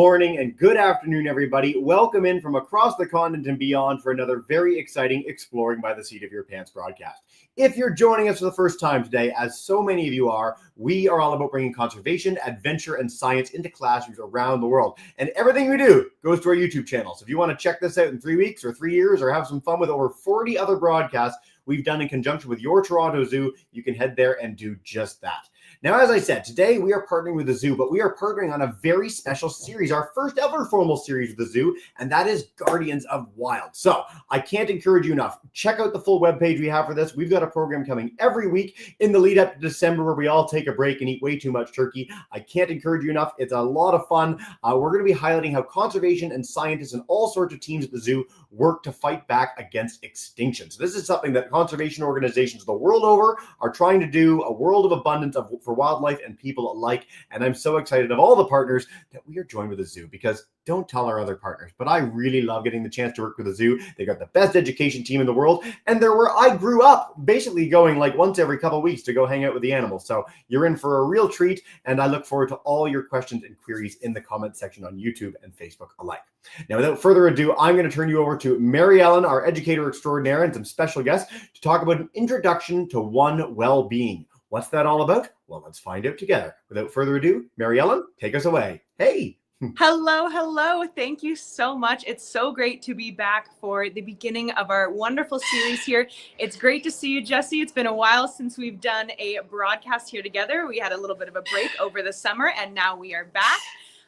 morning, and good afternoon, everybody. Welcome in from across the continent and beyond for another very exciting Exploring by the Seat of Your Pants broadcast. If you're joining us for the first time today, as so many of you are, we are all about bringing conservation, adventure, and science into classrooms around the world. And everything we do goes to our YouTube channel. So if you want to check this out in 3 weeks or 3 years or have some fun with over 40 other broadcasts we've done in conjunction with your Toronto Zoo, you can head there and do just that. Now, as I said, today we are partnering with the zoo, but we are partnering on a very special series, our first ever formal series with the zoo, and that is Guardians of Wild. So I can't encourage you enough. Check out the full webpage we have for this. We've got a program coming every week in the lead up to December where we all take a break and eat way too much turkey. I can't encourage you enough. It's a lot of fun. We're going to be highlighting how conservation and scientists and all sorts of teams at the zoo work to fight back against extinction. So this is something that conservation organizations the world over are trying to do, a world of abundance for wildlife and people alike. And I'm so excited of all the partners that we are joined with the zoo, because don't tell our other partners, but I really love getting the chance to work with the zoo. They got the best education team in the world, and they're where I grew up, basically going like once every couple of weeks to go hang out with the animals. So you're in for a real treat, and I look forward to all your questions and queries in the comment section on YouTube and Facebook alike. Now, without further ado, I'm going to turn you over to Mary Ellen, our educator extraordinaire, and some special guests to talk about an introduction to One Well-Being. What's that all about? Well, let's find out together. Without further ado, Mary Ellen, take us away. Hey! Hello. Thank you so much. It's so great to be back for the beginning of our wonderful series here. It's great to see you, Jesse. It's been a while since we've done a broadcast here together. We had a little bit of a break over the summer, and now we are back.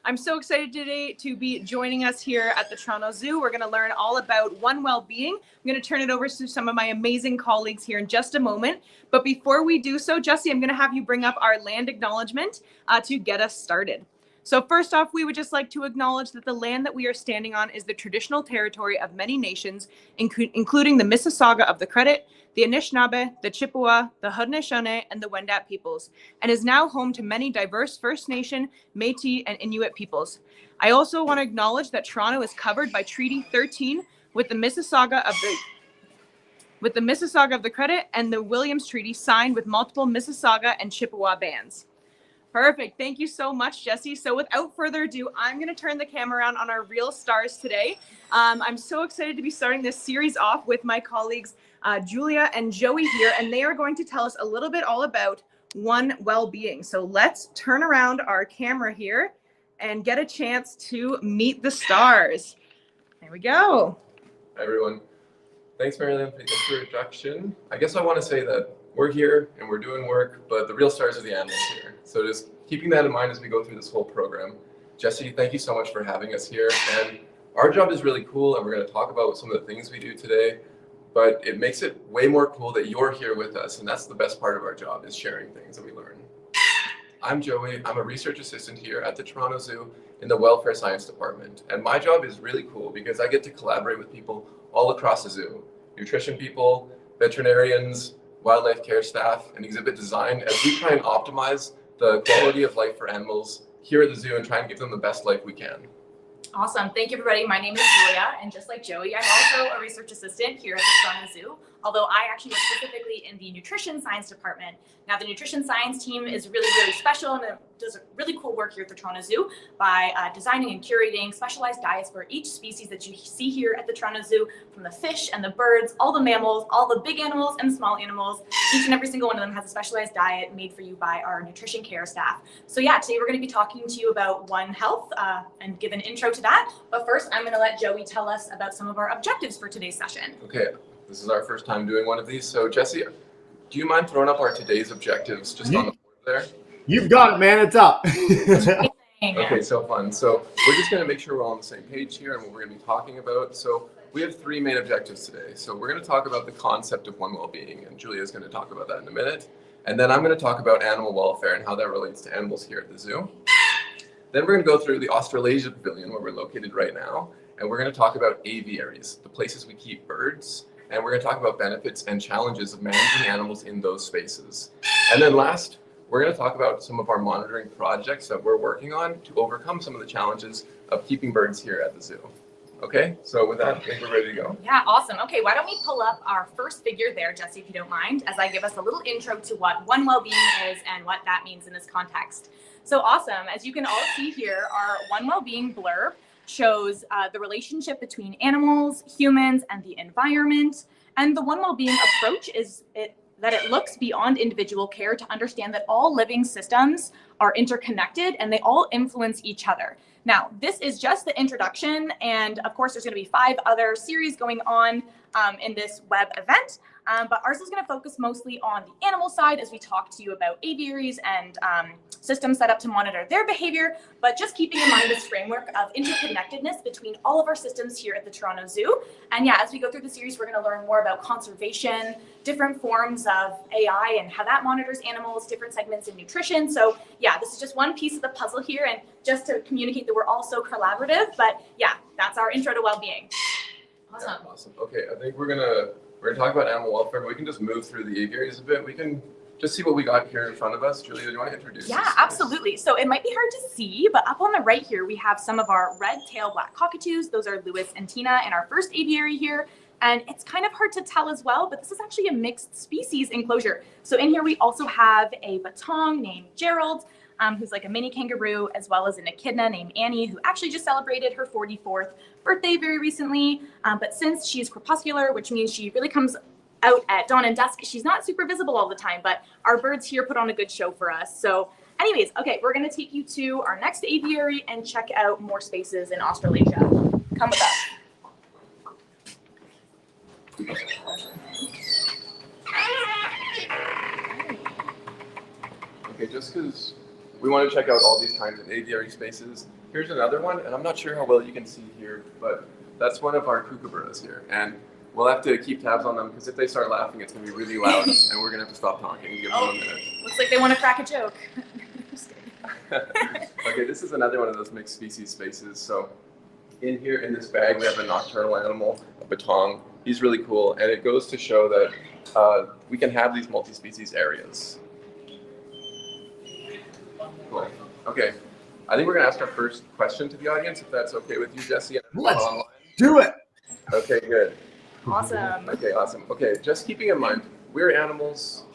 I'm so excited today to be joining us here at the Toronto Zoo. We're going to learn all about One Well-Being. I'm going to turn it over to some of my amazing colleagues here in just a moment. But before we do so, Jesse, I'm going to have you bring up our land acknowledgement to get us started. So first off, we would just like to acknowledge that the land that we are standing on is the traditional territory of many nations, including the Mississauga of the Credit, the Anishinaabe, the Chippewa, the Haudenosaunee, and the Wendat peoples, and is now home to many diverse First Nation, Métis, and Inuit peoples. I also want to acknowledge that Toronto is covered by Treaty 13 with the Mississauga of the Credit and the Williams Treaty signed with multiple Mississauga and Chippewa bands. Perfect. Thank you so much, Jesse. So without further ado, I'm going to turn the camera around on our real stars today. I'm so excited to be starting this series off with my colleagues, Julia and Joey here, and they are going to tell us a little bit all about One Well-Being. So let's turn around our camera here and get a chance to meet the stars. There we go. Hi, everyone. Thanks, Marilyn, for the introduction. I guess I want to say that we're here and we're doing work, but the real stars are the animals here. So just keeping that in mind as we go through this whole program. Jesse, thank you so much for having us here. And our job is really cool, and we're going to talk about some of the things we do today, but it makes it way more cool that you're here with us, and that's the best part of our job, is sharing things that we learn. I'm Joey. I'm a research assistant here at the Toronto Zoo in the Welfare Science Department, and my job is really cool because I get to collaborate with people all across the zoo, nutrition people, veterinarians, wildlife care staff, and exhibit design, as we try and optimize the quality of life for animals here at the zoo and try and give them the best life we can. Awesome. Thank you, everybody. My name is Julia, and just like Joey, I'm also a research assistant here at the Toronto Zoo, although I actually work specifically in the nutrition science department. Now, the nutrition science team is really special, and it does really cool work here at the Toronto Zoo by designing and curating specialized diets for each species that you see here at the Toronto Zoo, from the fish and the birds, all the mammals, all the big animals and small animals. Each and every single one of them has a specialized diet made for you by our nutrition care staff. So yeah, today we're going to be talking to you about One Health and give an intro to that. But first, I'm going to let Joey tell us about some of our objectives for today's session. Okay, this is our first time doing one of these. So Jesse, do you mind throwing up our today's objectives just on the board there? You've got it, man. It's up. Okay, so fun. So we're just going to make sure we're all on the same page here and what we're going to be talking about. So we have 3 main objectives today. So we're going to talk about the concept of One Well-Being, and Julia is going to talk about that in a minute. And then I'm going to talk about animal welfare and how that relates to animals here at the zoo. Then we're going to go through the Australasia Pavilion, where we're located right now, and we're going to talk about aviaries, the places we keep birds, and we're going to talk about benefits and challenges of managing animals in those spaces. And then last, we're going to talk about some of our monitoring projects that we're working on to overcome some of the challenges of keeping birds here at the zoo. Okay, so with that, I think we're ready to go. Yeah, awesome. Okay, why don't we pull up our first figure there, Jesse, if you don't mind, as I give us a little intro to what One Wellbeing is and what that means in this context. So awesome. As you can all see here, our One Wellbeing blurb shows the relationship between animals, humans, and the environment. And the One Wellbeing approach is that it looks beyond individual care to understand that all living systems are interconnected and they all influence each other. Now, this is just the introduction, and of course, there's going to be 5 other series going on in this web event, but ours is going to focus mostly on the animal side as we talk to you about aviaries and systems set up to monitor their behavior, but just keeping in mind this framework of interconnectedness between all of our systems here at the Toronto Zoo. And yeah, as we go through the series, we're going to learn more about conservation, different forms of AI and how that monitors animals, different segments in nutrition. So yeah, this is just one piece of the puzzle here, and just to communicate that we're all so collaborative, but yeah, that's our intro to well-being. Awesome. Yeah, awesome. Okay, I think we're gonna talk about animal welfare, but we can just move through the aviaries a bit. We can just see what we got here in front of us. Julia, do you want to introduce Yeah, this? absolutely. So it might be hard to see, but up on the right here, we have some of our red-tailed black cockatoos. Those are Lewis and Tina in our first aviary here. And it's kind of hard to tell as well, but this is actually a mixed species enclosure. So in here, we also have a batong named Gerald, who's like a mini kangaroo, as well as an echidna named Annie, who actually just celebrated her 44th birthday very recently. But since she's crepuscular, which means she really comes out at dawn and dusk, she's not super visible all the time, but our birds here put on a good show for us. So anyways, okay, we're gonna take you to our next aviary and check out more spaces in Australasia. Come with us. Okay, just because we want to check out all these kinds of aviary spaces, here's another one, and I'm not sure how well you can see here, but that's one of our kookaburras here, and we'll have to keep tabs on them because if they start laughing, it's going to be really loud, and we're going to have to stop talking and give them a minute. Looks like they want to crack a joke. Just kidding. Okay, this is another one of those mixed species spaces. So in here, in this bag, we have a nocturnal animal, a batong. He's really cool, and it goes to show that we can have these multi-species areas. Cool. Okay, I think we're going to ask our first question to the audience, if that's okay with you, Jesse. Let's do it. Okay, good. Awesome. Okay, awesome. Okay, just keeping in mind, we're animals.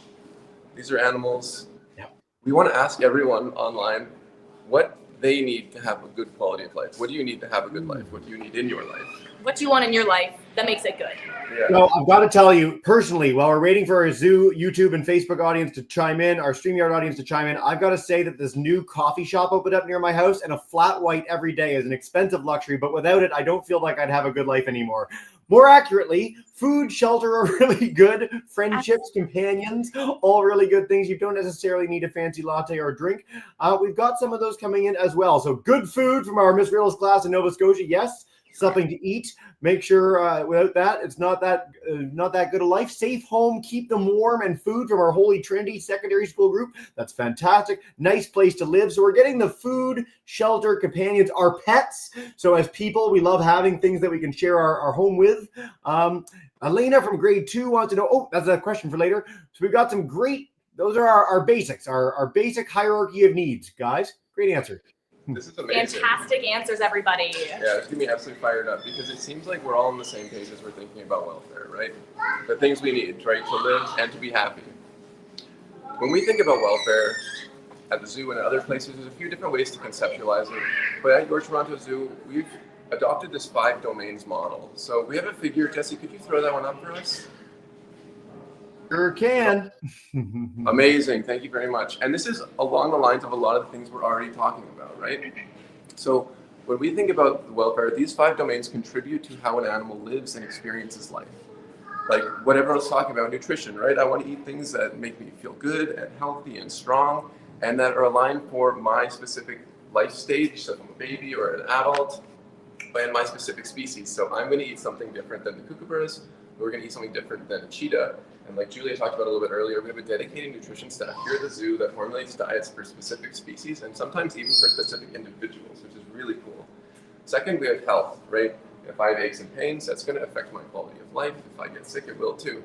These are animals. Yep. We want to ask everyone online what they need to have a good quality of life. What do you need to have a good life? What do you need in your life? What do you want in your life that makes it good? Yeah. No, I've got to tell you personally, while we're waiting for our Zoo, YouTube, and Facebook audience to chime in, our StreamYard audience to chime in, I've got to say that this new coffee shop opened up near my house, and a flat white every day is an expensive luxury, but without it, I don't feel like I'd have a good life anymore. More accurately, food, shelter are really good. Friendships, companions, all really good things. You don't necessarily need a fancy latte or a drink. We've got some of those coming in as well. So good food from our Miss Riddles class in Nova Scotia. Yes, something to eat. Make sure without that, it's not that good a life. Safe home, keep them warm, and food from our Holy Trinity Secondary School group. That's fantastic. Nice place to live. So we're getting the food, shelter, companions, our pets. So as people, we love having things that we can share our home with. Elena from grade 2 wants to know, oh, that's a question for later. So we've got some great, those are our basics, our basic hierarchy of needs, guys. Great answer. This is amazing. Fantastic answers, everybody. Yeah, it's going to be absolutely fired up because it seems like we're all on the same page as we're thinking about welfare, right? The things we need, right, to live and to be happy. When we think about welfare at the zoo and other places, there's a few different ways to conceptualize it. But at your Toronto Zoo, we've adopted this 5 domains model. So we have a figure. Jesse, could you throw that one up for us? Sure can. Amazing. Thank you very much. And this is along the lines of a lot of the things we're already talking about, right? So when we think about the welfare, these 5 domains contribute to how an animal lives and experiences life. Like what everyone's talking about, nutrition, right? I want to eat things that make me feel good and healthy and strong and that are aligned for my specific life stage, so if I'm a baby or an adult, and my specific species. So I'm going to eat something different than the kookaburras. We're going to eat something different than a cheetah. And like Julia talked about a little bit earlier, we have a dedicated nutrition staff here at the zoo that formulates diets for specific species and sometimes even for specific individuals, which is really cool. Second, we have health, right? If I have aches and pains, that's going to affect my quality of life. If I get sick, it will too.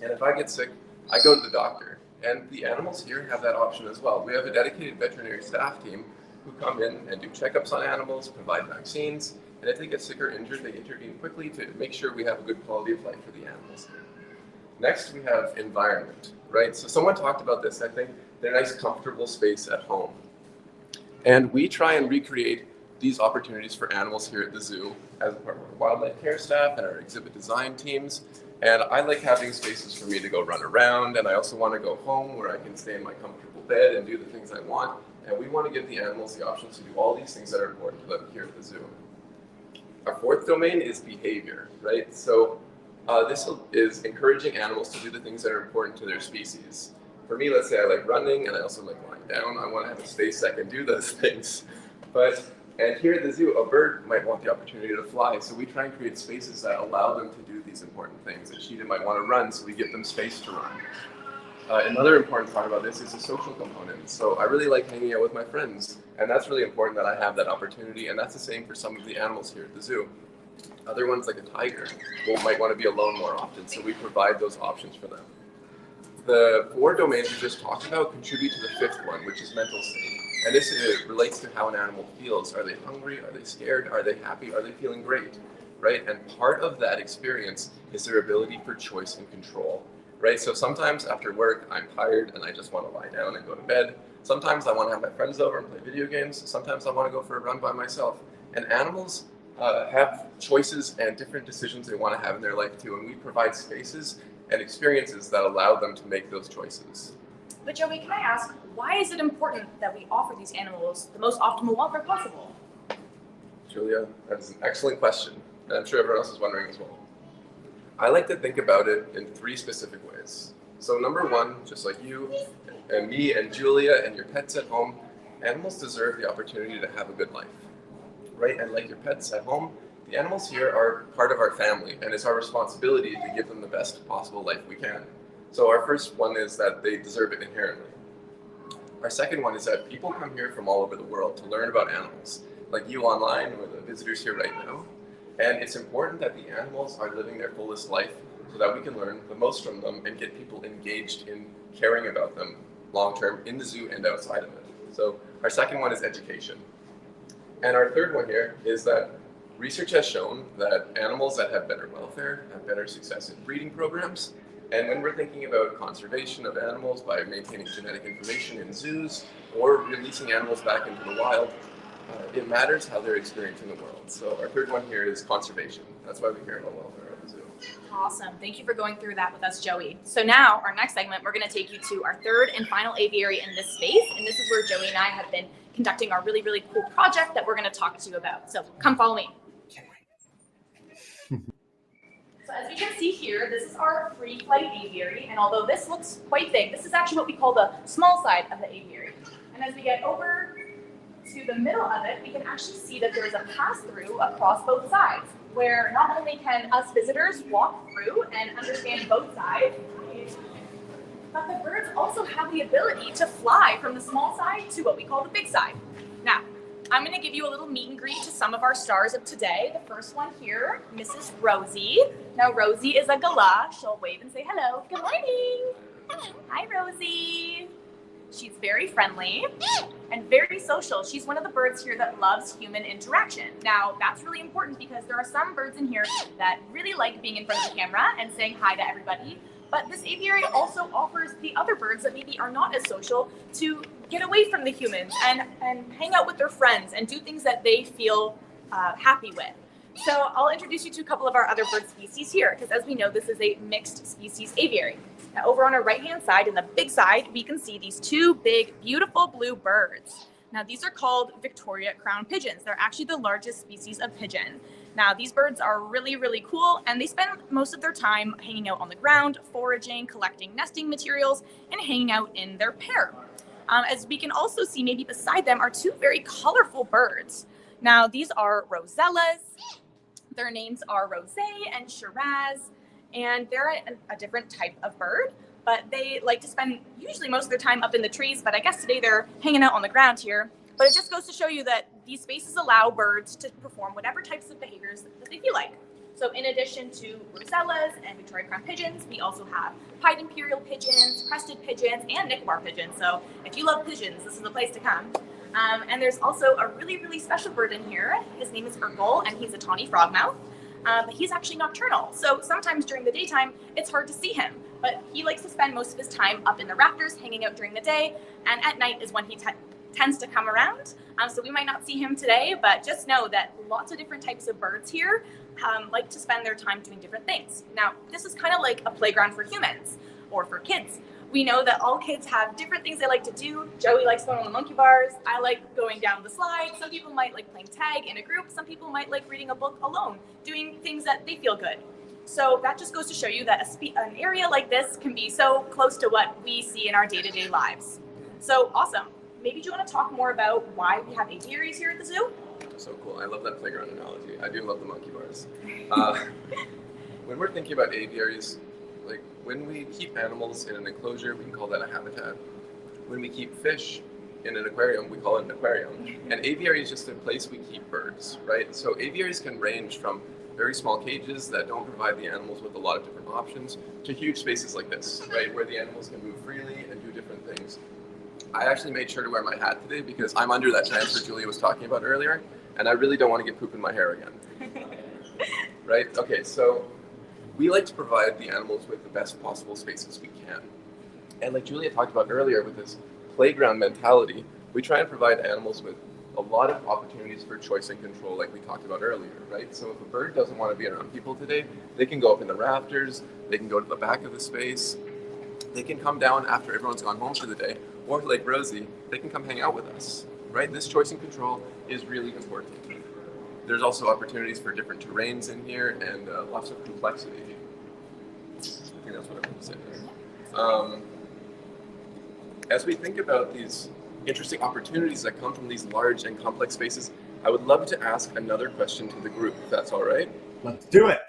And if I get sick, I go to the doctor. And the animals here have that option as well. We have a dedicated veterinary staff team who come in and do checkups on animals, provide vaccines, And if they get sick or injured, they intervene quickly to make sure we have a good quality of life for the animals here. Next, we have environment, right? So someone talked about this, I think, they're a nice, comfortable space at home. And we try and recreate these opportunities for animals here at the zoo as a part of our wildlife care staff and our exhibit design teams. And I like having spaces for me to go run around, and I also want to go home where I can stay in my comfortable bed and do the things I want. And we want to give the animals the options to do all these things that are important to them here at the zoo. Our fourth domain is behavior, right? So this is encouraging animals to do the things that are important to their species. For me, let's say I like running and I also like lying down. I want to have a space that can do those things. And here at the zoo, a bird might want the opportunity to fly, so we try and create spaces that allow them to do these important things. A cheetah might want to run, so we give them space to run. Another important part about this is the social component. So I really like hanging out with my friends, and that's really important that I have that opportunity, and that's the same for some of the animals here at the zoo. Other ones, like a tiger, might want to be alone more often, so we provide those options for them. The 4 domains we just talked about contribute to the 5th one, which is mental state. And this relates to how an animal feels. Are they hungry? Are they scared? Are they happy? Are they feeling great? Right? And part of that experience is their ability for choice and control. Right? So sometimes after work, I'm tired and I just want to lie down and go to bed. Sometimes I want to have my friends over and play video games. Sometimes I want to go for a run by myself. And animals have choices and different decisions they want to have in their life too. And we provide spaces and experiences that allow them to make those choices. But Joey, can I ask, why is it important that we offer these animals the most optimal welfare possible? Julia, that's an excellent question, and I'm sure everyone else is wondering as well. I like to think about it in 3 specific ways. So number 1, just like you and me and Julia and your pets at home, animals deserve the opportunity to have a good life, right? And like your pets at home, the animals here are part of our family, and it's our responsibility to give them the best possible life we can. So our first one is that they deserve it inherently. Our second one is that people come here from all over the world to learn about animals, like you online or the visitors here right now. And it's important that the animals are living their fullest life so that we can learn the most from them and get people engaged in caring about them long-term in the zoo and outside of it. So our second one is education. And our third one here is that research has shown that animals that have better welfare have better success in breeding programs. And when we're thinking about conservation of animals by maintaining genetic information in zoos or releasing animals back into the wild, it matters how they're experiencing the world. So our third one here is conservation. That's why we care about welfare at the zoo. Awesome. Thank you for going through that with us, Joey. So now, our next segment, we're going to take you to our 3rd and final aviary in this space. And this is where Joey and I have been conducting our really, really cool project that we're going to talk to you about. So come follow me. So as we can see here, this is our free flight aviary, and although this looks quite big, this is actually what we call the small side of the aviary. And as we get over to the middle of it, we can actually see that there's a pass-through across both sides, where not only can us visitors walk through and understand both sides, but the birds also have the ability to fly from the small side to what we call the big side. Now, I'm going to give you a little meet and greet to some of our stars of today. The first one here, Mrs. Rosie. Now, Rosie is a galah. She'll wave and say hello. Good morning. Hi, Rosie. She's very friendly and very social. She's one of the birds here that loves human interaction. Now, that's really important because there are some birds in here that really like being in front of the camera and saying hi to everybody. But this aviary also offers the other birds that maybe are not as social to get away from the humans and hang out with their friends and do things that they feel happy with. So I'll introduce you to a couple of our other bird species here, because as we know, this is a mixed species aviary. Now over on our right-hand side, in the big side, we can see these 2 big, beautiful blue birds. Now these are called Victoria crown pigeons. They're actually the largest species of pigeon. Now these birds are really, really cool, and they spend most of their time hanging out on the ground, foraging, collecting nesting materials, and hanging out in their pair. As we can also see, maybe beside them are 2 very colorful birds. Now these are rosellas. Their names are Rosé and Shiraz, and they're a different type of bird, but they like to spend usually most of their time up in the trees, but I guess today they're hanging out on the ground here. But it just goes to show you that these spaces allow birds to perform whatever types of behaviors that they feel like. So in addition to rosellas and Victoria crown pigeons, we also have pied imperial pigeons, crested pigeons, and Nicobar pigeons. So if you love pigeons, this is the place to come. And there's also a really, really special bird in here. His name is Urkel, and he's a tawny frogmouth. He's actually nocturnal, so sometimes during the daytime, it's hard to see him. But he likes to spend most of his time up in the rafters, hanging out during the day, and at night is when he tends to come around. So we might not see him today, but just know that lots of different types of birds here like to spend their time doing different things. Now, this is kind of like a playground for humans or for kids. We know that all kids have different things they like to do. Joey likes going on the monkey bars. I like going down the slide. Some people might like playing tag in a group. Some people might like reading a book alone, doing things that they feel good. So that just goes to show you that an area like this can be so close to what we see in our day-to-day lives. So awesome. Maybe do you want to talk more about why we have aviaries here at the zoo? So cool. I love that playground analogy. I do love the monkey bars. When we're thinking about aviaries, like when we keep animals in an enclosure, we can call that a habitat. When we keep fish in an aquarium, we call it an aquarium. And aviary is just a place we keep birds, right? So aviaries can range from very small cages that don't provide the animals with a lot of different options to huge spaces like this, right? Where the animals can move freely and do different things. I actually made sure to wear my hat today because I'm under that transfer Julia was talking about earlier, and I really don't want to get poop in my hair again. Right? Okay, so we like to provide the animals with the best possible spaces we can. And like Julia talked about earlier with this playground mentality, we try and provide animals with a lot of opportunities for choice and control like we talked about earlier, right? So if a bird doesn't want to be around people today, they can go up in the rafters, they can go to the back of the space, they can come down after everyone's gone home for the day, or like Rosie, they can come hang out with us, right? This choice and control is really important. There's also opportunities for different terrains in here and lots of complexity. I think that's what I want to say there. As we think about these interesting opportunities that come from these large and complex spaces, I would love to ask another question to the group, if that's all right. Let's do it.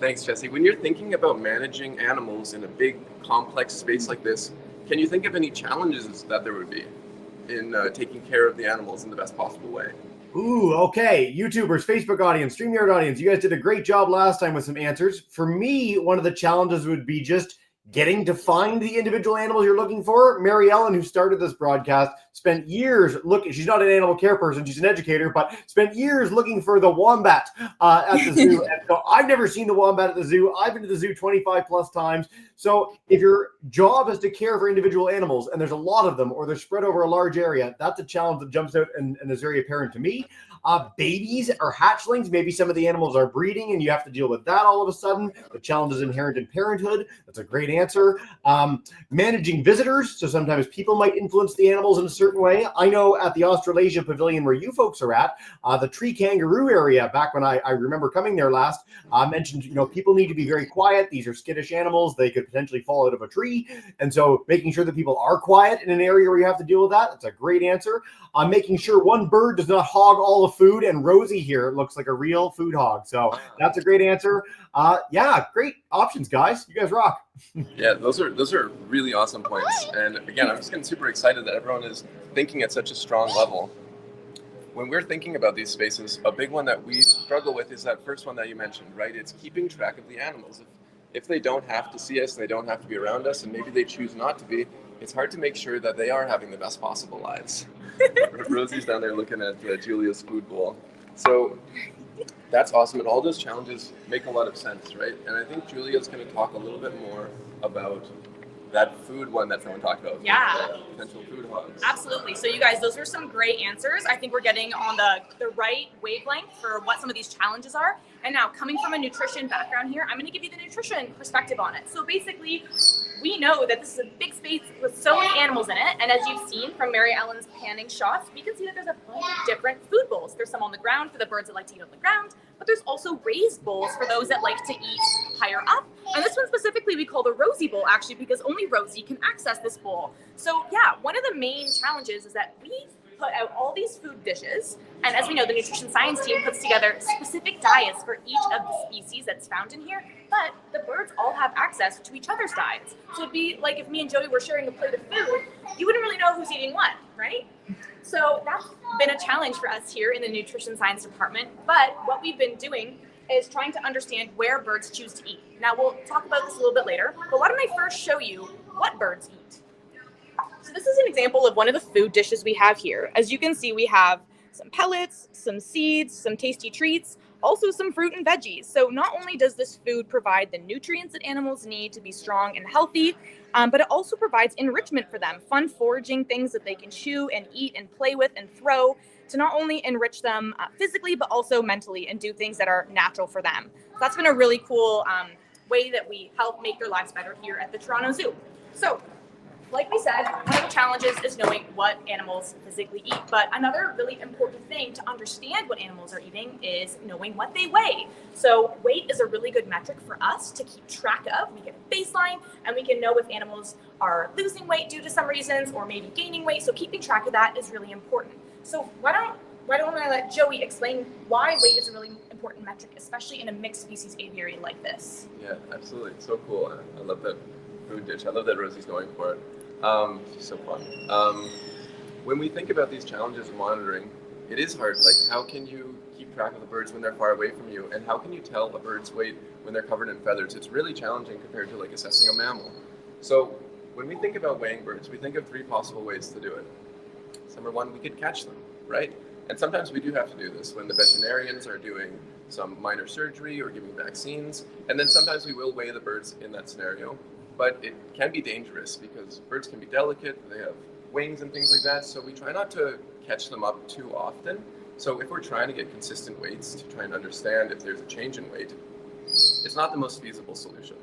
Thanks, Jesse. When you're thinking about managing animals in a big, complex space like this, can you think of any challenges that there would be in taking care of the animals in the best possible way? Ooh, okay. YouTubers, Facebook audience, StreamYard audience, you guys did a great job last time with some answers. For me, one of the challenges would be just getting to find the individual animals you're looking for. Mary Ellen, who started this broadcast, spent years looking. She's not an animal care person, she's an educator, but spent years looking for the wombat at the zoo. And so I've never seen the wombat at the zoo. I've been to the zoo 25 plus times. So if your job is to care for individual animals and there's a lot of them or they're spread over a large area, that's a challenge that jumps out and is very apparent to me. Babies or hatchlings, maybe some of the animals are breeding and you have to deal with that all of a sudden. The challenge is inherent in parenthood. That's a great answer. Managing visitors, so sometimes people might influence the animals in a certain way. I know at the Australasia Pavilion where you folks are at, the tree kangaroo area, back when I remember coming there last, mentioned, people need to be very quiet. These are skittish animals. They could potentially fall out of a tree. And so making sure that people are quiet in an area where you have to deal with that, that's a great answer. Making sure one bird does not hog all the food, and Rosie here looks like a real food hog. So that's a great answer. Yeah, great options, guys. You guys rock. Yeah, those are really awesome points. And again, I'm just getting super excited that everyone is thinking at such a strong level. When we're thinking about these spaces, a big one that we struggle with is that first one that you mentioned, right? It's keeping track of the animals. If they don't have to see us, they don't have to be around us, and maybe they choose not to be, it's hard to make sure that they are having the best possible lives. Rosie's down there looking at Julia's food bowl. So that's awesome, and all those challenges make a lot of sense, right? And I think Julia's going to talk a little bit more about that food one that someone talked about. Yeah. Potential food hogs. Absolutely. So you guys, those are some great answers. I think we're getting on the right wavelength for what some of these challenges are. And now, coming from a nutrition background here, I'm going to give you the nutrition perspective on it. So basically, we know that this is a big space with so many animals in it. And as you've seen from Mary Ellen's panning shots, we can see that there's a bunch of different food bowls. There's some on the ground for the birds that like to eat on the ground, but there's also raised bowls for those that like to eat higher up. And this one specifically we call the Rosie bowl, actually, because only Rosie can access this bowl. So yeah, one of the main challenges is that we put out all these food dishes, and as we know, the nutrition science team puts together specific diets for each of the species that's found in here, but the birds all have access to each other's diets. So it'd be like if me and Joey were sharing a plate of food, you wouldn't really know who's eating what, right? So that's been a challenge for us here in the nutrition science department, but what we've been doing is trying to understand where birds choose to eat. Now, we'll talk about this a little bit later, but why don't I first show you what birds eat? So this is an example of one of the food dishes we have here. As you can see, we have some pellets, some seeds, some tasty treats, also some fruit and veggies. So not only does this food provide the nutrients that animals need to be strong and healthy, but it also provides enrichment for them, fun foraging things that they can chew and eat and play with and throw to not only enrich them physically, but also mentally and do things that are natural for them. So that's been a really cool way that we help make their lives better here at the Toronto Zoo. So like we said, one of the challenges is knowing what animals physically eat. But another really important thing to understand what animals are eating is knowing what they weigh. So weight is a really good metric for us to keep track of. We get a baseline and we can know if animals are losing weight due to some reasons or maybe gaining weight. So keeping track of that is really important. So why don't I let Joey explain why weight is a really important metric, especially in a mixed species aviary like this? Yeah, absolutely. So cool. I love that food dish. I love that Rosie's going for it. She's so fun. When we think about these challenges of monitoring, it is hard. Like, how can you keep track of the birds when they're far away from you? And how can you tell a bird's weight when they're covered in feathers? It's really challenging compared to like assessing a mammal. So when we think about weighing birds, we think of three possible ways to do it. Number one, we could catch them, right? And sometimes we do have to do this when the veterinarians are doing some minor surgery or giving vaccines. And then sometimes we will weigh the birds in that scenario. But it can be dangerous because birds can be delicate, they have wings and things like that, so we try not to catch them up too often. So if we're trying to get consistent weights to try and understand if there's a change in weight, it's not the most feasible solution.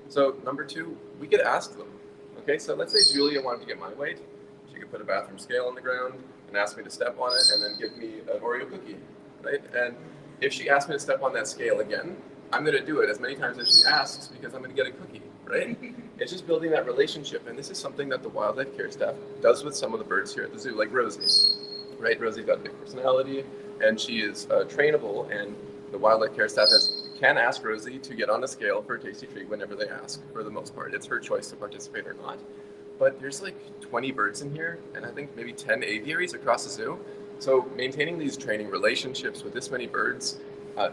So number two, we could ask them. Okay, so let's say Julia wanted to get my weight. She could put a bathroom scale on the ground and ask me to step on it and then give me an Oreo cookie, right? And if she asks me to step on that scale again, I'm going to do it as many times as she asks because I'm going to get a cookie, right? It's just building that relationship. And this is something that the wildlife care staff does with some of the birds here at the zoo, like Rosie, right? Rosie's got a big personality and she is trainable, and the wildlife care staff can ask Rosie to get on a scale for a tasty treat whenever they ask, for the most part. It's her choice to participate or not. But there's like 20 birds in here and I think maybe 10 aviaries across the zoo. So maintaining these training relationships with this many birds,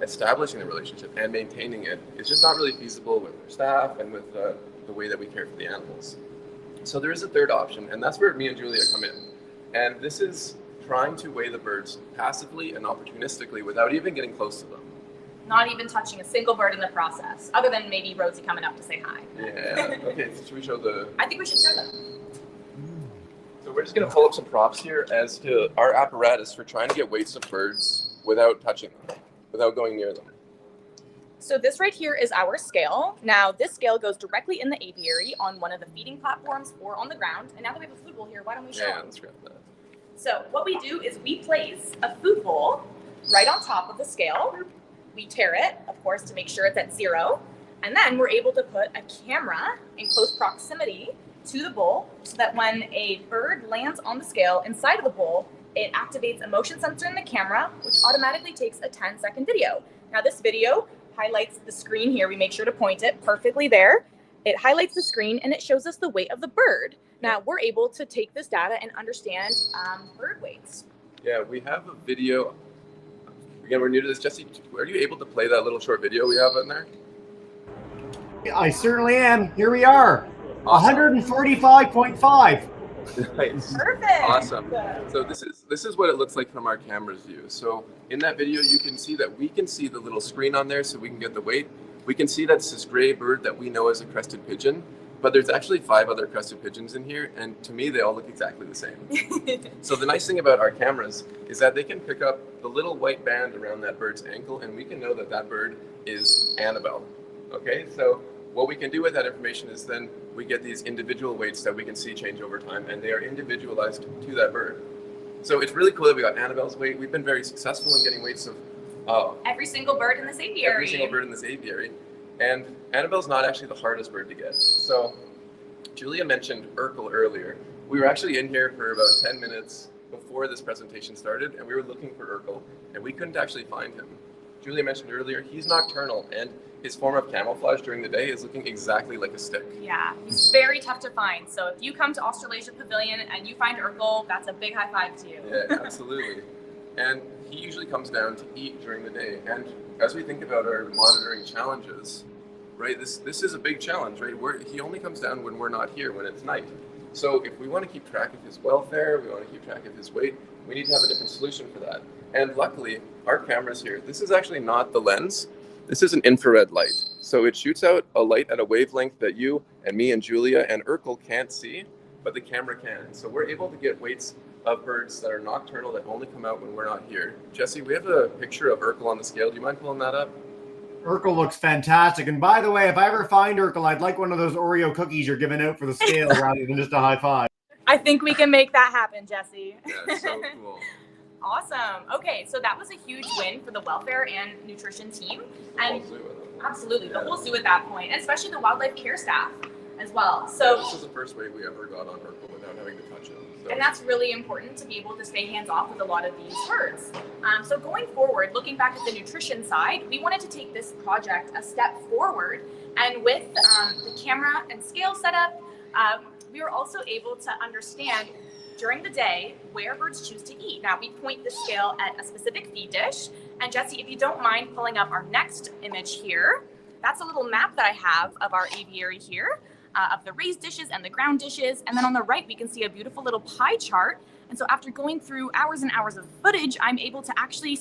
establishing the relationship and maintaining it is just not really feasible with our staff and with the way that we care for the animals. So there is a third option, and that's where me and Julia come in. And this is trying to weigh the birds passively and opportunistically without even getting close to them. Not even touching a single bird in the process, other than maybe Rosie coming up to say hi. Yeah, okay, so should we show the... I think we should show them. So we're just gonna pull up some props here as to our apparatus for trying to get weights of birds without touching them, without going near them. So this right here is our scale. Now this scale goes directly in the aviary on one of the feeding platforms or on the ground. And now that we have a food bowl here, why don't we show Yeah, them? let's grab that. So what we do is we place a food bowl right on top of the scale. We tare it, of course, to make sure it's at 0. And then we're able to put a camera in close proximity to the bowl so that when a bird lands on the scale inside of the bowl, it activates a motion sensor in the camera, which automatically takes a 10-second video. Now this video highlights the screen here. We make sure to point it perfectly there. It highlights the screen and it shows us the weight of the bird. Now we're able to take this data and understand bird weights. Yeah, we have a video. Again, we're new to this. Jesse, are you able to play that little short video we have in there? I certainly am. Here we are. Awesome. 145.5. Nice. Perfect. Awesome. So this is what it looks like from our camera's view. So in that video, you can see that we can see the little screen on there so we can get the weight. We can see that's this gray bird that we know as a crested pigeon, but there's actually 5 other crested pigeons in here, and to me, they all look exactly the same. So the nice thing about our cameras is that they can pick up the little white band around that bird's ankle, and we can know that that bird is Annabelle. Okay, so what we can do with that information is then we get these individual weights that we can see change over time, and they are individualized to that bird. So it's really cool that we got Annabelle's weight. We've been very successful in getting weights of every single bird in this aviary. every single bird in this aviary. And Annabelle's not actually the hardest bird to get. So Julia mentioned Urkel earlier. We were actually in here for about 10 minutes before this presentation started, and we were looking for Urkel, and we couldn't actually find him. Julia mentioned earlier, he's nocturnal, and his form of camouflage during the day is looking exactly like a stick. Yeah, he's very tough to find. So if you come to Australasia Pavilion and you find Urkel, that's a big high five to you. Yeah, absolutely. And he usually comes down to eat during the day. And as we think about our monitoring challenges, right, this is a big challenge, right? He only comes down when we're not here, when it's night. So if we want to keep track of his welfare, we want to keep track of his weight, we need to have a different solution for that. And luckily, our cameras here, this is actually not the lens. This is an infrared light. So it shoots out a light at a wavelength that you and me and Julia and Urkel can't see, but the camera can. So we're able to get weights of birds that are nocturnal that only come out when we're not here. Jesse, we have a picture of Urkel on the scale. Do you mind pulling that up? Urkel looks fantastic. And by the way, if I ever find Urkel, I'd like one of those Oreo cookies you're giving out for the scale rather than just a high five. I think we can make that happen, Jesse. Yeah, so cool. Awesome. Okay, so that was a huge win for the welfare and nutrition team. And absolutely, the whole zoo at that point, and especially the wildlife care staff as well. So this is the first way we ever got on Urkel without having to touch him. So. And that's really important to be able to stay hands-off with a lot of these birds. So going forward, looking back at the nutrition side, we wanted to take this project a step forward. And with the camera and scale setup, we were also able to understand during the day where birds choose to eat. Now we point the scale at a specific feed dish. And Jesse, if you don't mind pulling up our next image here, that's a little map that I have of our aviary here. Of the raised dishes and the ground dishes. And then on the right, we can see a beautiful little pie chart. And so after going through hours and hours of footage, I'm able to actually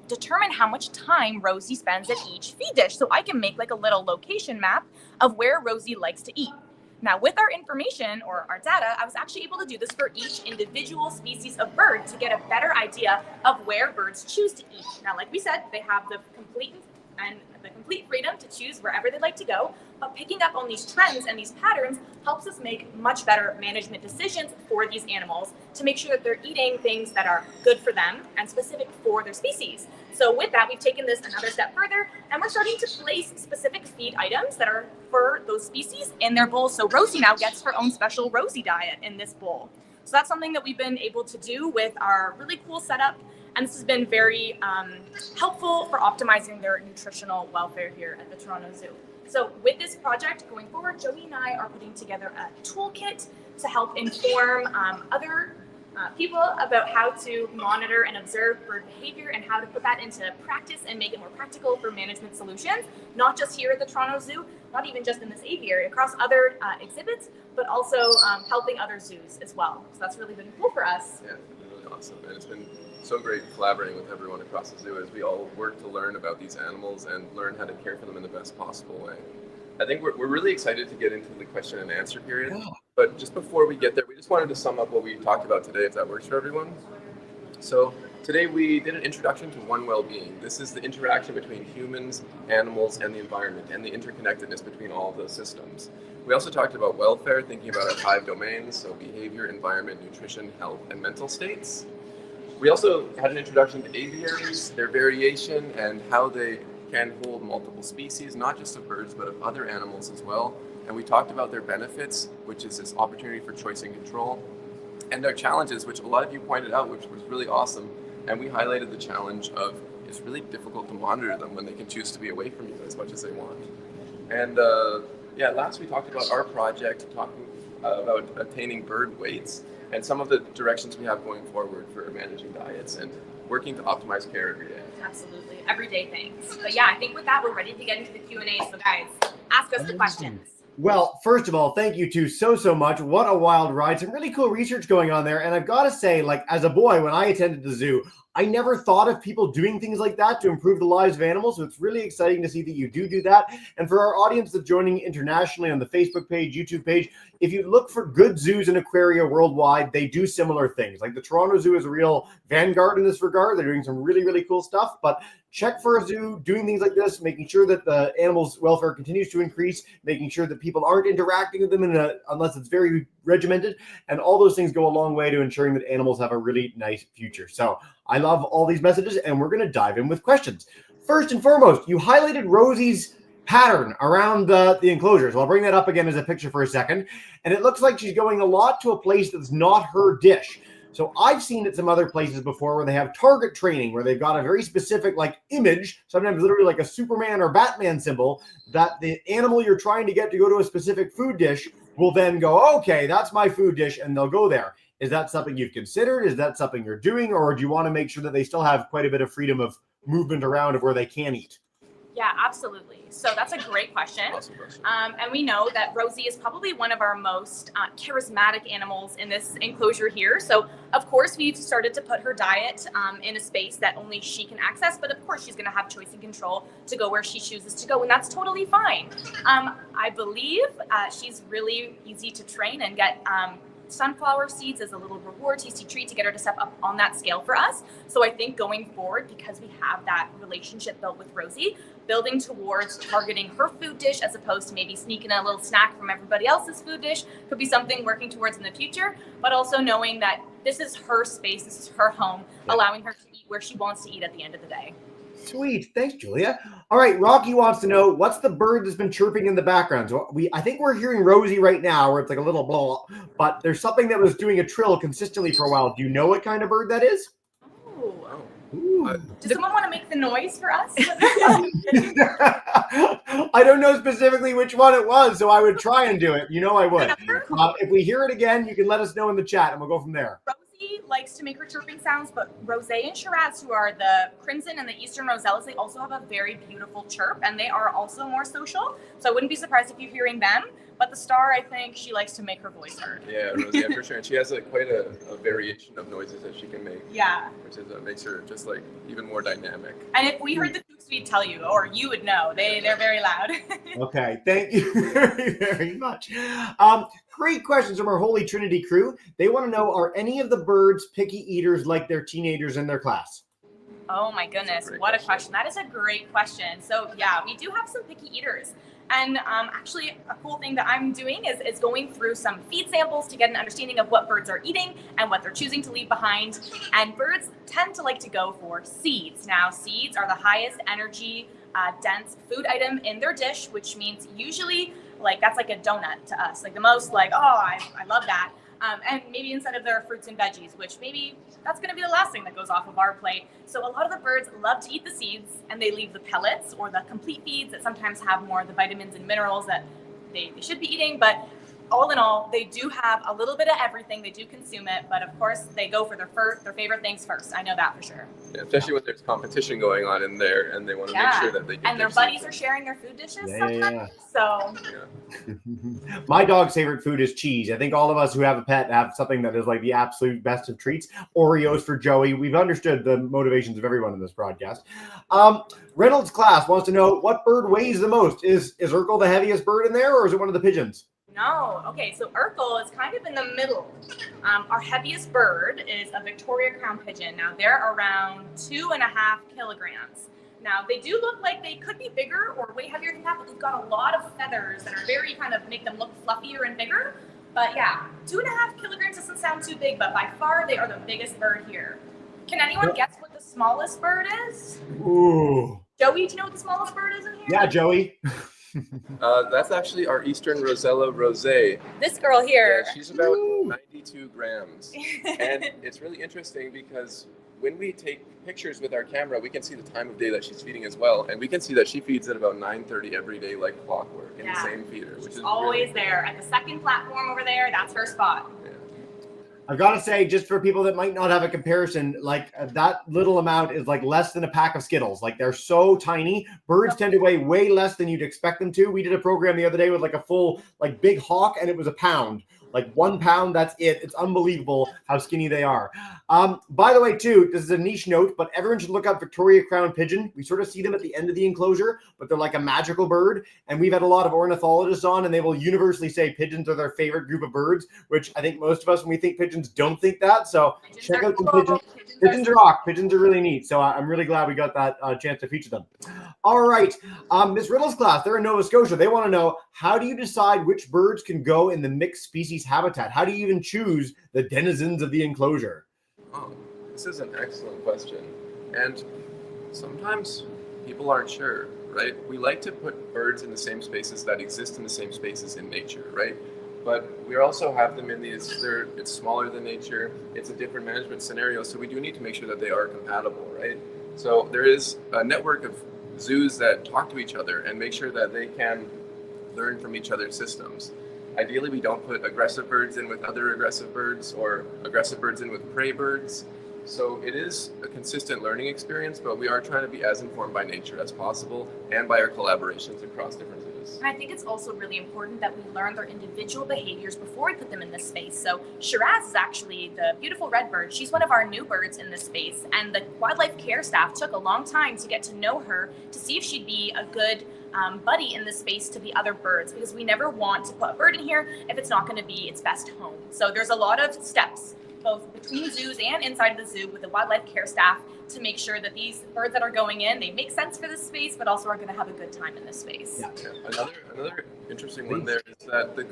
determine how much time Rosie spends at each feed dish. So I can make like a little location map of where Rosie likes to eat. Now with our information or our data, I was actually able to do this for each individual species of bird to get a better idea of where birds choose to eat. Now, like we said, they have the complete freedom to choose wherever they'd like to go, but picking up on these trends and these patterns helps us make much better management decisions for these animals to make sure that they're eating things that are good for them and specific for their species. So with that, we've taken this another step further, and we're starting to place specific feed items that are for those species in their bowls. So Rosie now gets her own special Rosie diet in this bowl. So that's something that we've been able to do with our really cool setup. And this has been very helpful for optimizing their nutritional welfare here at the Toronto Zoo. So with this project going forward, Joey and I are putting together a toolkit to help inform other people about how to monitor and observe bird behavior and how to put that into practice and make it more practical for management solutions, not just here at the Toronto Zoo, not even just in this aviary, across other exhibits, but also helping other zoos as well. So that's really been cool for us. Yeah, it's been really awesome. And it's been so great collaborating with everyone across the zoo as we all work to learn about these animals and learn how to care for them in the best possible way. I think we're really excited to get into the question and answer period. Yeah. But just before we get there, we just wanted to sum up what we talked about today, if that works for everyone. So today we did an introduction to One Well-Being. This is the interaction between humans, animals, and the environment, and the interconnectedness between all of those systems. We also talked about welfare, thinking about our 5 domains, so behavior, environment, nutrition, health, and mental states. We also had an introduction to aviaries, their variation, and how they can hold multiple species, not just of birds, but of other animals as well. And we talked about their benefits, which is this opportunity for choice and control, and their challenges, which a lot of you pointed out, which was really awesome. And we highlighted the challenge of it's really difficult to monitor them when they can choose to be away from you as much as they want. And last we talked about our project, talking about attaining bird weights and some of the directions we have going forward for managing diets and working to optimize care every day. Absolutely, everyday things. But yeah, I think with that, we're ready to get into the Q&A. So guys, ask us the questions. Well, first of all, thank you two so much. What a wild ride. Some really cool research going on there. And I've got to say, like, as a boy, when I attended the zoo, I never thought of people doing things like that to improve the lives of animals. So it's really exciting to see that you do that. And for our audience that's joining internationally on the Facebook page, YouTube page, if you look for good zoos and aquaria worldwide, they do similar things. Like the Toronto Zoo is a real vanguard in this regard. They're doing some really cool stuff. But check for a zoo doing things like this, making sure that the animals' welfare continues to increase, making sure that people aren't interacting with them unless it's very regimented. And all those things go a long way to ensuring that animals have a really nice future. So I love all these messages, and we're going to dive in with questions. First and foremost, you highlighted Rosie's pattern around the enclosure. So I'll bring that up again as a picture for a second. And it looks like she's going a lot to a place that's not her dish. So I've seen it some other places before where they have target training, where they've got a very specific like image, sometimes literally like a Superman or Batman symbol, that the animal you're trying to get to go to a specific food dish will then go, okay, that's my food dish, and they'll go there. Is that something you've considered? Is that something you're doing? Or do you want to make sure that they still have quite a bit of freedom of movement around of where they can eat? Yeah, absolutely. So that's a great question. Awesome question. And we know that Rosie is probably one of our most charismatic animals in this enclosure here. So, of course, we've started to put her diet in a space that only she can access. But of course, she's going to have choice and control to go where she chooses to go. And that's totally fine. I believe she's really easy to train and get. Sunflower seeds as a little reward, tasty treat to get her to step up on that scale for us. So I think going forward, because we have that relationship built with Rosie, building towards targeting her food dish as opposed to maybe sneaking a little snack from everybody else's food dish could be something working towards in the future, but also knowing that this is her space, this is her home, allowing her to eat where she wants to eat at the end of the day. Sweet. Thanks, Julia. All right, Rocky wants to know, what's the bird that's been chirping in the background? So I think we're hearing Rosie right now, where it's like a little blah, but there's something that was doing a trill consistently for a while. Do you know what kind of bird that is? Oh. Ooh. Does someone want to make the noise for us? I don't know specifically which one it was, so I would try and do it. You know I would. If we hear it again, you can let us know in the chat, and we'll go from there. Rosie likes to make her chirping sounds, but Rose and Shiraz, who are the crimson and the eastern rosellas, they also have a very beautiful chirp, and they are also more social. So I wouldn't be surprised if you're hearing them. But the star, I think she likes to make her voice heard. Yeah, Rosie, for sure. And she has quite a variation of noises that she can make. Yeah. Which is makes her just even more dynamic. And if we heard the coops, we'd tell you, or you would know. They're very loud. Okay, thank you very, very much. Great questions from our Holy Trinity crew. They want to know, are any of the birds picky eaters like their teenagers in their class? Oh my goodness, what a question. That is a great question. So yeah, we do have some picky eaters. And actually, a cool thing that I'm doing is going through some feed samples to get an understanding of what birds are eating and what they're choosing to leave behind. And birds tend to like to go for seeds. Now, seeds are the highest energy dense food item in their dish, which means usually that's like a donut to us. Like the most I love that. And maybe instead of their fruits and veggies, which maybe that's going to be the last thing that goes off of our plate. So a lot of the birds love to eat the seeds, and they leave the pellets or the complete feeds that sometimes have more of the vitamins and minerals that they should be eating. But all in all, they do have a little bit of everything. They do consume it, but of course they go for their favorite things first. I know that for sure. Yeah, especially when there's competition going on in there, and they want to make sure that they get and their buddies are sharing their food dishes sometimes. So my dog's favorite food is cheese. I think all of us who have a pet have something that is like the absolute best of treats. Oreos for Joey. We've understood the motivations of everyone in this broadcast. Reynolds class wants to know, what bird weighs the most? Is Urkel the heaviest bird in there, or is it one of the pigeons? No. Okay, so Urkel is kind of in the middle. Our heaviest bird is a Victoria crown pigeon. Now, they're around 2.5 kilograms. Now, they do look like they could be bigger or way heavier than that, but they've got a lot of feathers that are very kind of make them look fluffier and bigger. But yeah, 2.5 kilograms doesn't sound too big, but by far they are the biggest bird here. Can anyone guess what the smallest bird is? Ooh. Joey, do you know what the smallest bird is in here? Yeah, Joey. That's actually our Eastern Rosella Rosé. This girl here. Yeah, she's about 92 grams. And it's really interesting because when we take pictures with our camera, we can see the time of day that she's feeding as well. And we can see that she feeds at about 9:30 every day like clockwork in the same feeder. Which is always really there. At the second platform over there, that's her spot. Yeah. I've got to say, just for people that might not have a comparison, that little amount is less than a pack of Skittles. They're so tiny. Birds tend to weigh way less than you'd expect them to. We did a program the other day with a full big hawk, and it was a pound. 1 pound, that's it. It's unbelievable how skinny they are. By the way, too, this is a niche note, but everyone should look up Victoria crown pigeon. We sort of see them at the end of the enclosure, but they're like a magical bird. And we've had a lot of ornithologists on, and they will universally say pigeons are their favorite group of birds, which I think most of us, when we think pigeons, don't think that. So check out some pigeons. Pigeons rock. Pigeons are really neat. So I'm really glad we got that chance to feature them. All right. Miss Riddle's class, they're in Nova Scotia. They want to know, how do you decide which birds can go in the mixed species habitat? How do you even choose the denizens of the enclosure? Oh, this is an excellent question. And sometimes people aren't sure, right? We like to put birds in the same spaces that exist in the same spaces in nature, right? But we also have them in these, it's smaller than nature, it's a different management scenario, so we do need to make sure that they are compatible, right? So there is a network of zoos that talk to each other and make sure that they can learn from each other's systems. Ideally, we don't put aggressive birds in with other aggressive birds or aggressive birds in with prey birds. So it is a consistent learning experience, but we are trying to be as informed by nature as possible and by our collaborations across different zoos. And I think it's also really important that we learn their individual behaviors before we put them in this space. So Shiraz is actually the beautiful red bird. She's one of our new birds in this space, and the wildlife care staff took a long time to get to know her to see if she'd be a good buddy in this space to the other birds, because we never want to put a bird in here if it's not going to be its best home. So there's a lot of steps both between zoos and inside the zoo with the wildlife care staff to make sure that these birds that are going in, they make sense for this space, but also are going to have a good time in this space. Yeah. Another interesting one there is that the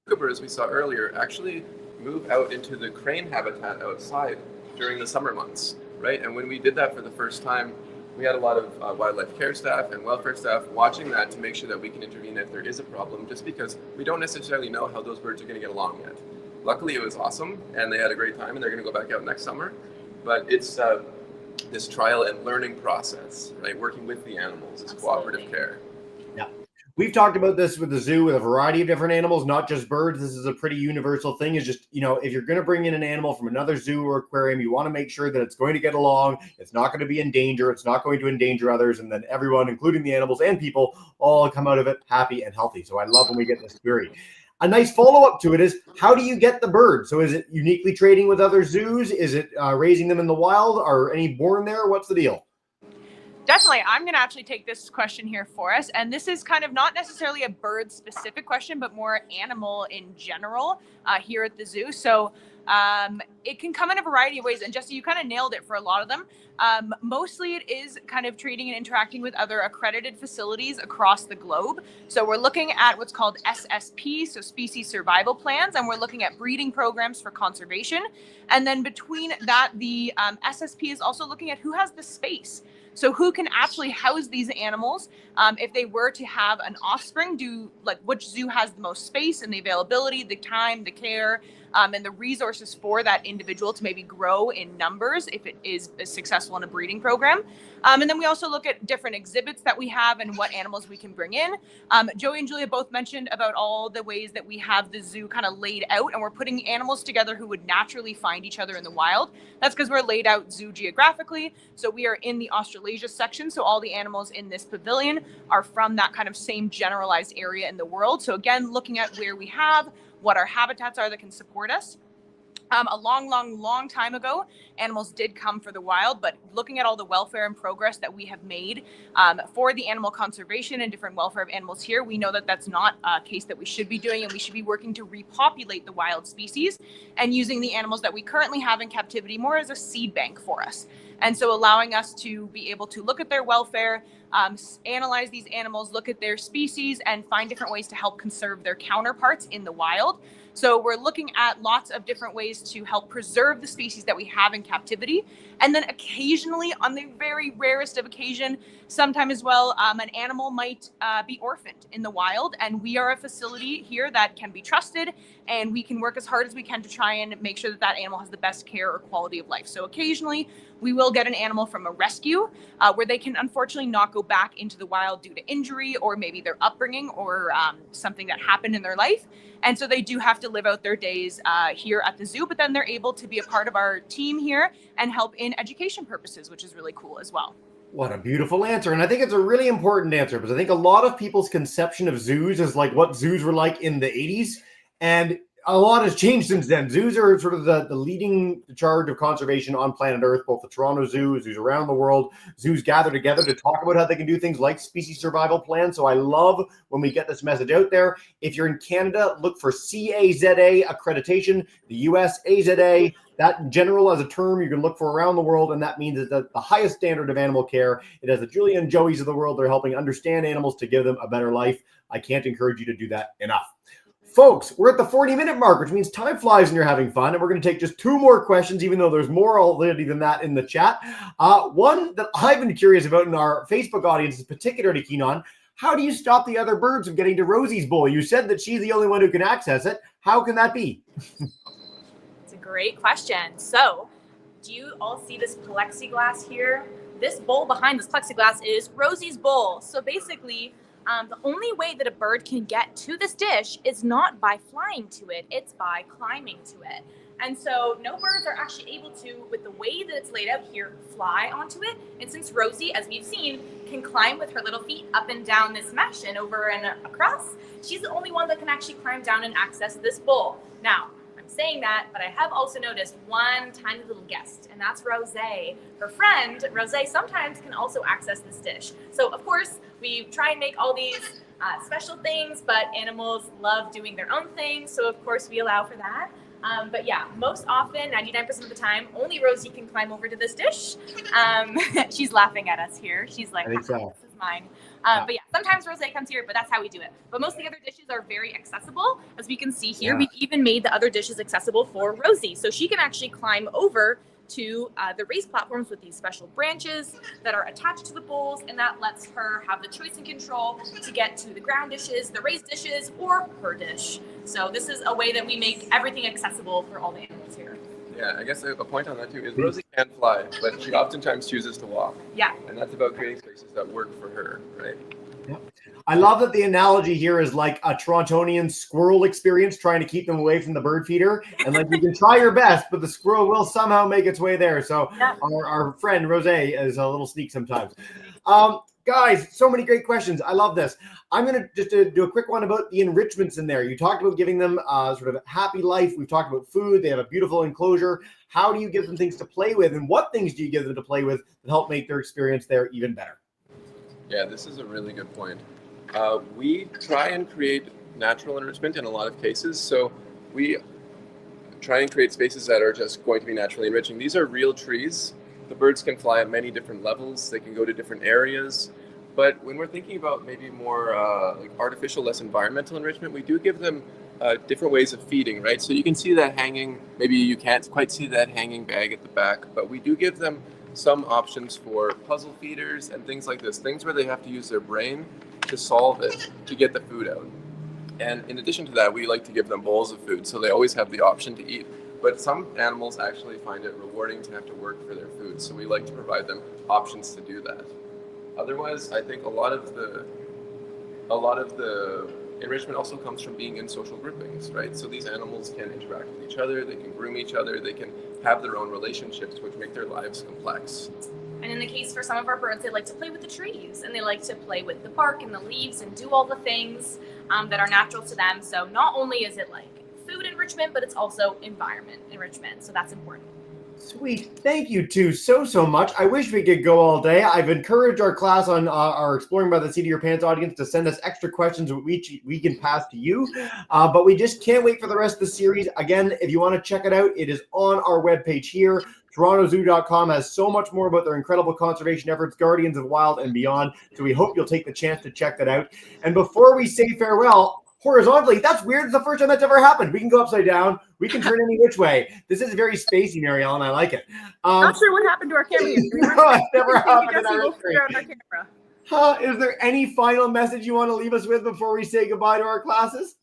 kookaburras we saw earlier actually move out into the crane habitat outside during the summer months, right? And when we did that for the first time, we had a lot of wildlife care staff and welfare staff watching that to make sure that we can intervene if there is a problem, just because we don't necessarily know how those birds are going to get along yet. Luckily, it was awesome, and they had a great time, and they're going to go back out next summer. But it's this trial and learning process, right? Working with the animals, it's cooperative care. Yeah. We've talked about this with the zoo with a variety of different animals, not just birds. This is a pretty universal thing. Is just, if you're going to bring in an animal from another zoo or aquarium, you want to make sure that it's going to get along. It's not going to be in danger. It's not going to endanger others. And then everyone, including the animals and people, all come out of it happy and healthy. So I love when we get this theory. A nice follow-up to it is, how do you get the bird? So is it uniquely trading with other zoos? Is it raising them in the wild? Are any born there? What's the deal? Definitely. I'm going to actually take this question here for us. And this is kind of not necessarily a bird specific question, but more animal in general here at the zoo. So it can come in a variety of ways. And Jesse, you kind of nailed it for a lot of them. Mostly it is kind of trading and interacting with other accredited facilities across the globe. So we're looking at what's called SSP, so species survival plans, and we're looking at breeding programs for conservation. And then between that, the SSP is also looking at who has the space. So who can actually house these animals if they were to have an offspring? Which zoo has the most space and the availability, the time, the care, and the resources for that individual to maybe grow in numbers if it is successful in a breeding program. And then we also look at different exhibits that we have and what animals we can bring in. Joey and Julia both mentioned about all the ways that we have the zoo kind of laid out, and we're putting animals together who would naturally find each other in the wild. That's because we're laid out zoo geographically. So we are in the Australasia section. So all the animals in this pavilion are from that kind of same generalized area in the world. So again, looking at where we have, what our habitats are that can support us. A long time ago, animals did come for the wild, but looking at all the welfare and progress that we have made for the animal conservation and different welfare of animals here, we know that that's not a case that we should be doing, and we should be working to repopulate the wild species and using the animals that we currently have in captivity more as a seed bank for us. And so allowing us to be able to look at their welfare, analyze these animals, look at their species, and find different ways to help conserve their counterparts in the wild. So we're looking at lots of different ways to help preserve the species that we have in captivity. And then occasionally, on the very rarest of occasion, sometime as well, an animal might be orphaned in the wild. And we are a facility here that can be trusted, and we can work as hard as we can to try and make sure that that animal has the best care or quality of life. So occasionally, we will get an animal from a rescue where they can unfortunately not go back into the wild due to injury or maybe their upbringing or something that happened in their life. And so they do have to live out their days here at the zoo, but then they're able to be a part of our team here and help in education purposes, which is really cool as well. What a beautiful answer. And I think it's a really important answer, because I think a lot of people's conception of zoos is like what zoos were like in the 80s. And a lot has changed since then. Zoos are sort of the leading charge of conservation on planet Earth, both the Toronto Zoo, zoos around the world. Zoos gather together to talk about how they can do things like species survival plans. So I love when we get this message out there. If you're in Canada, look for CAZA accreditation, the US AZA. That in general as a term you can look for around the world, and that means that the highest standard of animal care. It has the Julia and Joeys of the world. They're helping understand animals to give them a better life. I can't encourage you to do that enough. Folks, we're at the 40-minute mark, which means time flies and you're having fun. And we're going to take just 2 more questions, even though there's more already than that in the chat. One that I've been curious about in our Facebook audience is particularly keen on: how do you stop the other birds from getting to Rosie's bowl? You said that she's the only one who can access it. How can that be? It's a great question. So, do you all see this plexiglass here? This bowl behind this plexiglass is Rosie's bowl. So basically, the only way that a bird can get to this dish is not by flying to it, it's by climbing to it. And so no birds are actually able to, with the way that it's laid out here, fly onto it. And since Rosie, as we've seen, can climb with her little feet up and down this mesh and over and across, she's the only one that can actually climb down and access this bowl. Now, I'm saying that, but I have also noticed one tiny little guest, and that's Rose. Her friend, Rose, sometimes can also access this dish. So, of course, we try and make all these special things, but animals love doing their own things, so of course we allow for that. But yeah, most often, 99% of the time, only Rosie can climb over to this dish. She's laughing at us here. She's like, I think so. this is mine. But yeah, sometimes Rose comes here, but that's how we do it. But most of the other dishes are very accessible. As we can see here, Yeah. we've even made the other dishes accessible for Rosie. So she can actually climb over to the raised platforms with these special branches that are attached to the bowls, and that lets her have the choice and control to get to the ground dishes, the raised dishes, or her dish. So this is a way that we make everything accessible for all the animals here. Yeah, I guess a point on that too is Rosie can fly, but she oftentimes chooses to walk. Yeah. And that's about creating spaces that work for her, right? I love that the analogy here is like a Torontonian squirrel experience, trying to keep them away from the bird feeder. And like you can try your best, but the squirrel will somehow make its way there. So Yeah. our friend Rose is a little sneak sometimes. Guys, so many great questions. I love this. I'm going to just do a quick one about the enrichments in there. You talked about giving them sort of a happy life. We've talked about food. They have a beautiful enclosure. How do you give them things to play with? And what things do you give them to play with that help make their experience there even better? Yeah, this is a really good point. We try and create natural enrichment in a lot of cases. So we try and create spaces that are just going to be naturally enriching. These are real trees. The birds can fly at many different levels. They can go to different areas. But when we're thinking about maybe more like artificial, less environmental enrichment, we do give them different ways of feeding, right? So you can see that hanging, maybe you can't quite see that hanging bag at the back, but we do give them some options for puzzle feeders and things like this, things where they have to use their brain to solve it, to get the food out. And in addition to that, we like to give them bowls of food, so they always have the option to eat. But some animals actually find it rewarding to have to work for their food, so we like to provide them options to do that. Otherwise, I think a lot of the enrichment also comes from being in social groupings, right? So these animals can interact with each other, they can groom each other, they can have their own relationships, which make their lives complex. And in the case for some of our birds, they like to play with the trees, and they like to play with the bark and the leaves and do all the things that are natural to them. So not only is it like food enrichment, but it's also environment enrichment. So that's important. Sweet. Thank you two so much. I wish we could go all day. I've encouraged our class on our Exploring by the Seat of Your Pants audience to send us extra questions which we can pass to you. But we just can't wait for the rest of the series. Again, if you want to check it out, it is on our webpage here. TorontoZoo.com has so much more about their incredible conservation efforts, Guardians of Wild and beyond. So we hope you'll take the chance to check that out. And before we say farewell, horizontally, that's weird. It's the first time that's ever happened. We can go upside down. We can turn any which way. This is very spacey, Mary Ellen. I like it. Not sure what happened to our camera here. No, it's never happened in We'll our figure out history. our camera. Is there any final message you want to leave us with before we say goodbye to our classes?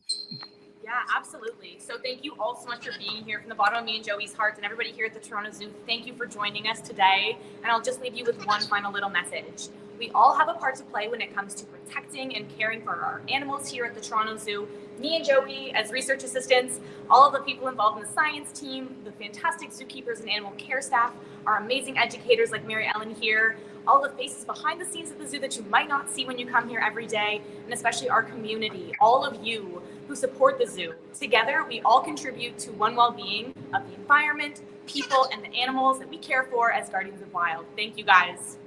Yeah, absolutely. So thank you all so much for being here from the bottom of me and Joey's hearts, and everybody here at the Toronto Zoo. Thank you for joining us today. And I'll just leave you with one final little message. We all have a part to play when it comes to protecting and caring for our animals here at the Toronto Zoo. Me and Joey as research assistants, all of the people involved in the science team, the fantastic zookeepers and animal care staff, our amazing educators like Mary Ellen here, all the faces behind the scenes at the zoo that you might not see when you come here every day, and especially our community, all of you who support the zoo. Together, we all contribute to one well-being of the environment, people, and the animals that we care for as Guardians of Wild. Thank you guys.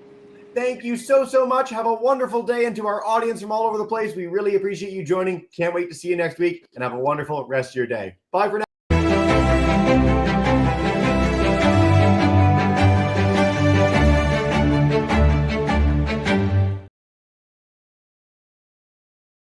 Thank you so much. Have a wonderful day. And to our audience from all over the place, we really appreciate you joining. Can't wait to see you next week, and have a wonderful rest of your day. Bye for now.